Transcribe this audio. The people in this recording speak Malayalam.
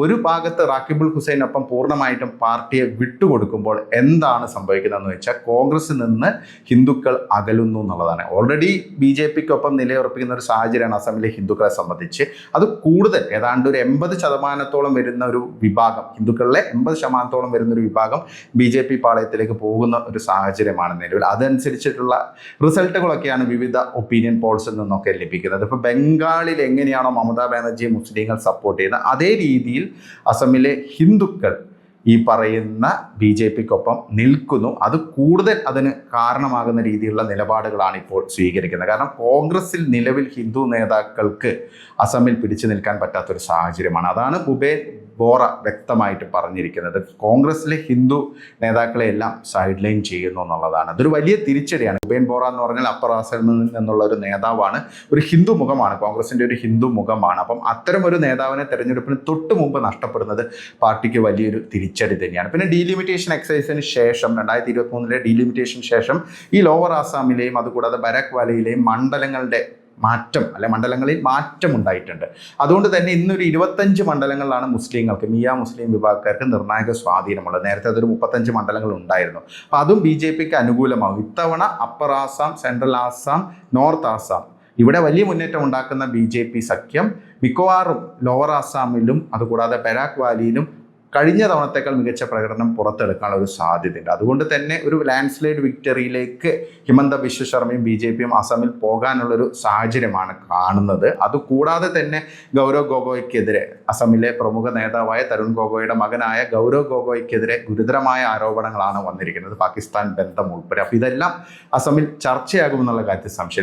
ഒരു ഭാഗത്ത് റാക്കിബുൽ ഹുസൈനൊപ്പം പൂർണ്ണമായിട്ടും പാർട്ടിയെ വിട്ടുകൊടുക്കുമ്പോൾ എന്താണ് സംഭവിക്കുന്നതെന്ന് വെച്ചാൽ കോൺഗ്രസിൽ നിന്ന് ഹിന്ദുക്കൾ അകലുന്നു എന്നുള്ളതാണ്. ഓൾറെഡി BJPക്കൊപ്പം നിലയുറപ്പിക്കുന്ന ഒരു സാഹചര്യമാണ് അസമിലെ ഹിന്ദുക്കളെ സംബന്ധിച്ച്. അത് കൂടുതൽ ഏതാണ്ട് ഒരു 80% വരുന്ന ഒരു വിഭാഗം, ഹിന്ദുക്കളിലെ 80% വരുന്ന ഒരു വിഭാഗം BJP പാളയത്തിലേക്ക് പോകുന്ന ഒരു സാഹചര്യമാണ് നിലവിൽ. അതനുസരിച്ചിട്ടുള്ള റിസൾട്ടുകളൊക്കെയാണ് വിവിധ ഒപ്പീനിയൻ പോൾസിൽ നിന്നൊക്കെ ലഭിക്കുന്നത്. ഇപ്പോൾ ബംഗാളിൽ എങ്ങനെയാണോ മമതാ ബാനർജിയെ മുസ്ലിങ്ങൾ സപ്പോർട്ട് ചെയ്യുന്നത്, അതേ രീതിയിൽ അസമിലെ ഹിന്ദുക്കൾ ഈ പറയുന്ന BJPക്കൊപ്പം നിൽക്കുന്നു. അത് കൂടുതൽ അതിന് കാരണമാകുന്ന രീതിയിലുള്ള നിലപാടുകളാണ് ഇപ്പോൾ സ്വീകരിക്കുന്നത്. കാരണം കോൺഗ്രസിൽ നിലവിൽ ഹിന്ദു നേതാക്കൾക്ക് അസമിൽ പിടിച്ചു നിൽക്കാൻ പറ്റാത്തൊരു സാഹചര്യമാണ്. അതാണ് ഭൂപേൻ ബോറ വ്യക്തമായിട്ട് പറഞ്ഞിരിക്കുന്നത്. കോൺഗ്രസിലെ ഹിന്ദു നേതാക്കളെ എല്ലാം സൈഡ് ലൈൻ ചെയ്യുന്നു എന്നുള്ളതാണ്. അതൊരു വലിയ തിരിച്ചടിയാണ്. ഭൂപേൻ ബോറ എന്ന് പറഞ്ഞാൽ അപ്പർ ആസാമിൽ നിന്നുള്ള ഒരു നേതാവാണ്, ഒരു ഹിന്ദു മുഖമാണ്, കോൺഗ്രസിൻ്റെ ഒരു ഹിന്ദു മുഖമാണ്. അപ്പം അത്തരം ഒരു നേതാവിനെ തെരഞ്ഞെടുപ്പിന് തൊട്ട് മുമ്പ് നഷ്ടപ്പെടുന്നത് പാർട്ടിക്ക് വലിയൊരു തിരിച്ചടി തന്നെയാണ്. പിന്നെ ഡീലിമിറ്റേഷൻ എക്സസൈസിന് ശേഷം 2023 ഡീലിമിറ്റേഷൻ ശേഷം ഈ ലോവർ ആസാമിലെയും അതുകൂടാതെ ബരാക് വാലിയിലെയും മണ്ഡലങ്ങളിൽ മാറ്റം ഉണ്ടായിട്ടുണ്ട്. അതുകൊണ്ട് തന്നെ ഇന്നൊരു 25 മണ്ഡലങ്ങളിലാണ് മുസ്ലിങ്ങൾക്ക്, മിയ മുസ്ലിം വിഭാഗക്കാർക്ക് നിർണായക സ്വാധീനമുള്ളത്. നേരത്തെ അതൊരു 35 മണ്ഡലങ്ങൾ ഉണ്ടായിരുന്നു. അപ്പോൾ അതും BJPക്ക് അനുകൂലമാകും. ഇത്തവണ upper Assam, central Assam, north Assam ഇവിടെ വലിയ മുന്നേറ്റം ഉണ്ടാക്കുന്ന BJP സഖ്യം മിക്കവാറും ലോവർ ആസാമിലും അതുകൂടാതെ ബരാക് വാലിയിലും കഴിഞ്ഞ തവണത്തേക്കാൾ മികച്ച പ്രകടനം പുറത്തെടുക്കാനുള്ള ഒരു സാധ്യതയുണ്ട്. അതുകൊണ്ട് തന്നെ ഒരു ലാൻഡ്സ്ലൈഡ് വിക്ടറിയിലേക്ക് ഹിമന്ത ബിശ്വ ശർമ്മയും BJPയും അസമിൽ പോകാനുള്ളൊരു സാഹചര്യമാണ് കാണുന്നത്. അതുകൂടാതെ തന്നെ ഗൗരവ് ഗൊഗോയ്ക്കെതിരെ, അസമിലെ പ്രമുഖ നേതാവായ തരുൺ ഗൊഗോയുടെ മകനായ ഗൗരവ് ഗൊഗോയ്ക്കെതിരെ ഗുരുതരമായ ആരോപണങ്ങളാണ് വന്നിരിക്കുന്നത്, പാകിസ്ഥാൻ ബന്ധം ഉൾപ്പെടെ. അപ്പോൾ ഇതെല്ലാം അസമിൽ ചർച്ചയാകുമെന്നുള്ള കാര്യത്തിൽ സംശയം.